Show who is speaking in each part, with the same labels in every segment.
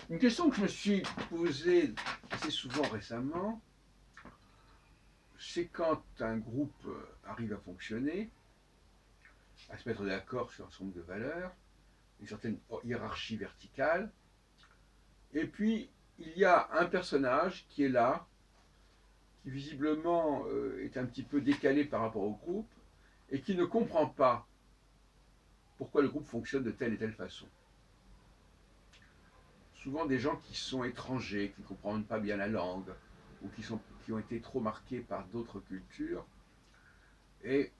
Speaker 1: Une question que je me suis posée assez souvent récemment, c'est quand un groupe arrive à fonctionner, à se mettre d'accord sur un certain nombre de valeurs, une certaine hiérarchie verticale, et puis il y a un personnage qui est là, qui visiblement est un petit peu décalé par rapport au groupe, et qui ne comprend pas pourquoi le groupe fonctionne de telle et telle façon. Souvent des gens qui sont étrangers, qui ne comprennent pas bien la langue, ou qui ont été trop marqués par d'autres cultures, et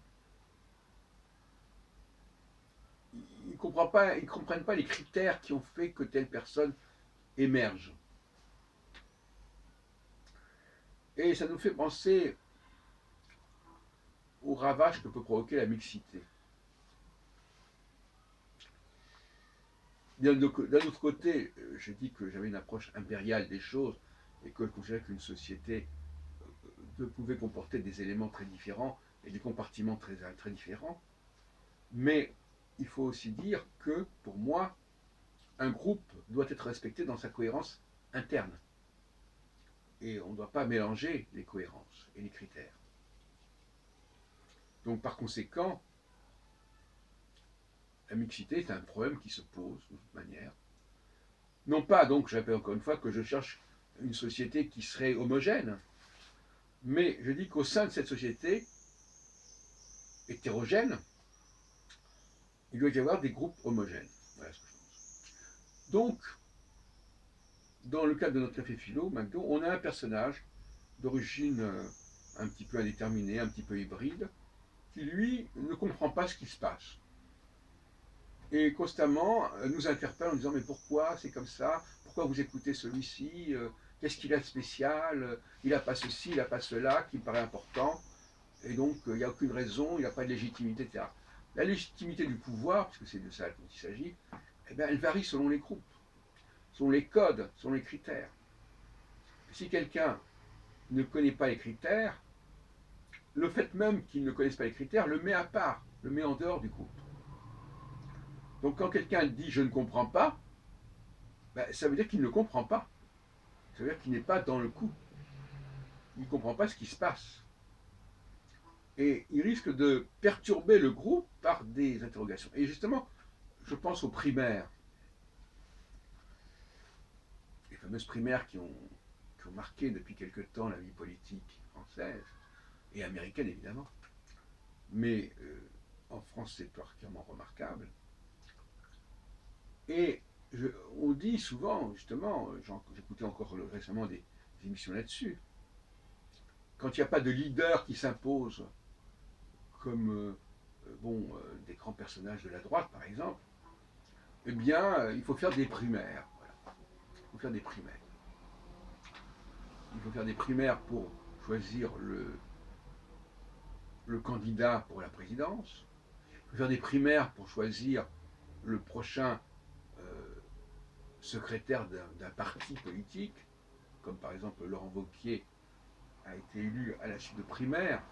Speaker 1: ils ne comprennent pas les critères qui ont fait que telle personne émerge. Et ça nous fait penser au ravage que peut provoquer la mixité. D'un autre côté, j'ai dit que j'avais une approche impériale des choses et que je considérais qu'une société pouvait comporter des éléments très différents et des compartiments très différents. Mais il faut aussi dire que, pour moi, un groupe doit être respecté dans sa cohérence interne. Et on ne doit pas mélanger les cohérences et les critères. Donc par conséquent, la mixité est un problème qui se pose de toute manière. Non pas, donc, je répète encore une fois, que je cherche une société qui serait homogène, mais je dis qu'au sein de cette société hétérogène, il doit y avoir des groupes homogènes. Voilà ce que je pense. Donc, dans le cadre de notre café philo, McDo, on a un personnage d'origine un petit peu indéterminée, un petit peu hybride, qui lui ne comprend pas ce qui se passe. Et constamment nous interpelle en disant mais pourquoi c'est comme ça, pourquoi vous écoutez celui-ci, qu'est-ce qu'il a de spécial, il n'a pas ceci, il n'a pas cela qui me paraît important, et donc il n'y a aucune raison, il n'a pas de légitimité, etc. La légitimité du pouvoir, puisque c'est de ça dont il s'agit, eh bien, elle varie selon les groupes, selon les codes, selon les critères. Si quelqu'un ne connaît pas les critères, le fait même qu'il ne connaisse pas les critères le met à part, le met en dehors du groupe. Donc quand quelqu'un dit je ne comprends pas, ben, ça veut dire qu'il ne comprend pas. Ça veut dire qu'il n'est pas dans le coup. Il ne comprend pas ce qui se passe. Et il risque de perturber le groupe par des interrogations. Et justement, je pense aux primaires. Les fameuses primaires qui ont marqué depuis quelque temps la vie politique française et américaine évidemment. Mais en France, c'est particulièrement remarquable. Et on dit souvent, justement, j'écoutais encore récemment des émissions là-dessus, quand il n'y a pas de leader qui s'impose comme des grands personnages de la droite, par exemple, eh bien, il faut faire des primaires. Voilà. Il faut faire des primaires. Il faut faire des primaires pour choisir le candidat pour la présidence. Il faut faire des primaires pour choisir le prochain euh, secrétaire d'un parti politique, comme par exemple Laurent Wauquiez a été élu à la suite de primaires,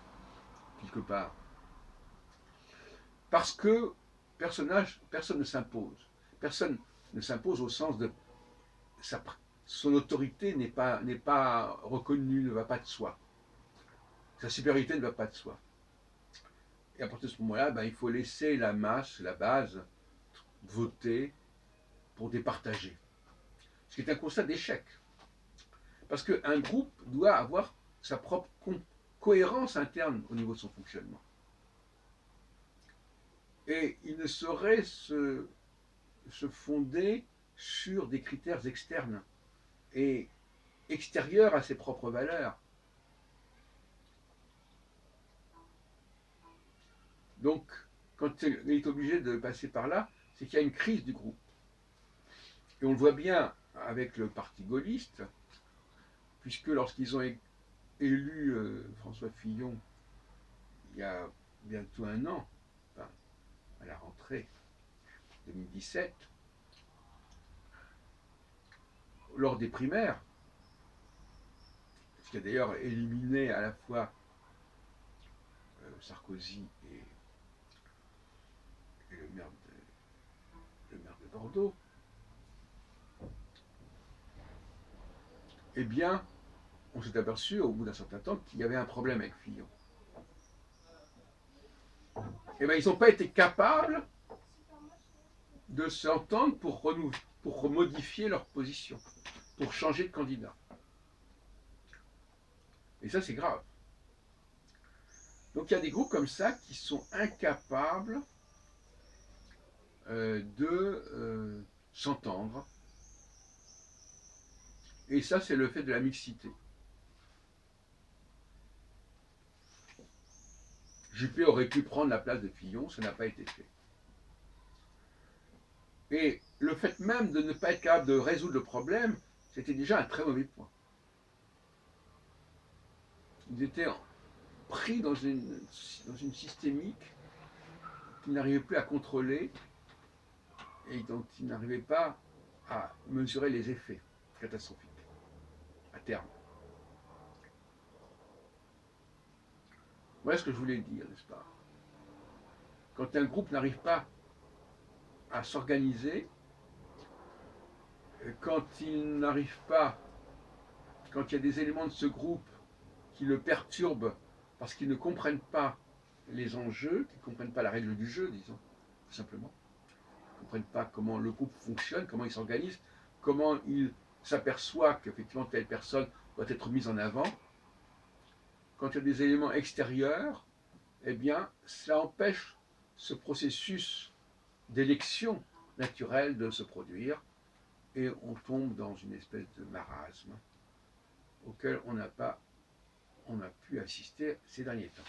Speaker 1: quelque part. Parce que personne ne s'impose. Personne ne s'impose au sens de son autorité n'est pas reconnue, ne va pas de soi. Sa supériorité ne va pas de soi. Et à partir de ce moment-là, ben, il faut laisser la masse, la base, voter pour départager. Ce qui est un constat d'échec. Parce qu'un groupe doit avoir sa propre cohérence interne au niveau de son fonctionnement. Et il ne saurait se fonder sur des critères externes et extérieurs à ses propres valeurs. Donc, quand il est obligé de passer par là, c'est qu'il y a une crise du groupe. Et on le voit bien avec le parti gaulliste, puisque lorsqu'ils ont élu François Fillon il y a bientôt un an, enfin, à la rentrée 2017, lors des primaires, ce qui a d'ailleurs éliminé à la fois Sarkozy et le maire de Bordeaux, eh bien, on s'est aperçu au bout d'un certain temps qu'il y avait un problème avec Fillon. Eh bien, ils n'ont pas été capables de s'entendre pour modifier leur position, pour changer de candidat. Et ça, c'est grave. Donc il y a des groupes comme ça qui sont incapables de s'entendre. Et ça, c'est le fait de la mixité. Juppé aurait pu prendre la place de Fillon, ça n'a pas été fait. Et le fait même de ne pas être capable de résoudre le problème, c'était déjà un très mauvais point. Ils étaient pris dans une systémique qu'ils n'arrivaient plus à contrôler et dont ils n'arrivaient pas à mesurer les effets catastrophiques à terme. Voilà ce que je voulais dire, n'est-ce pas? Quand un groupe n'arrive pas à s'organiser, quand il n'arrive pas, quand il y a des éléments de ce groupe qui le perturbent parce qu'ils ne comprennent pas les enjeux, qu'ils ne comprennent pas la règle du jeu, disons, tout simplement, ils ne comprennent pas comment le groupe fonctionne, comment il s'organise, comment il s'aperçoit qu'effectivement telle personne doit être mise en avant. Quand il y a des éléments extérieurs, eh bien, ça empêche ce processus d'élection naturelle de se produire et on tombe dans une espèce de marasme auquel on a pu assister ces derniers temps.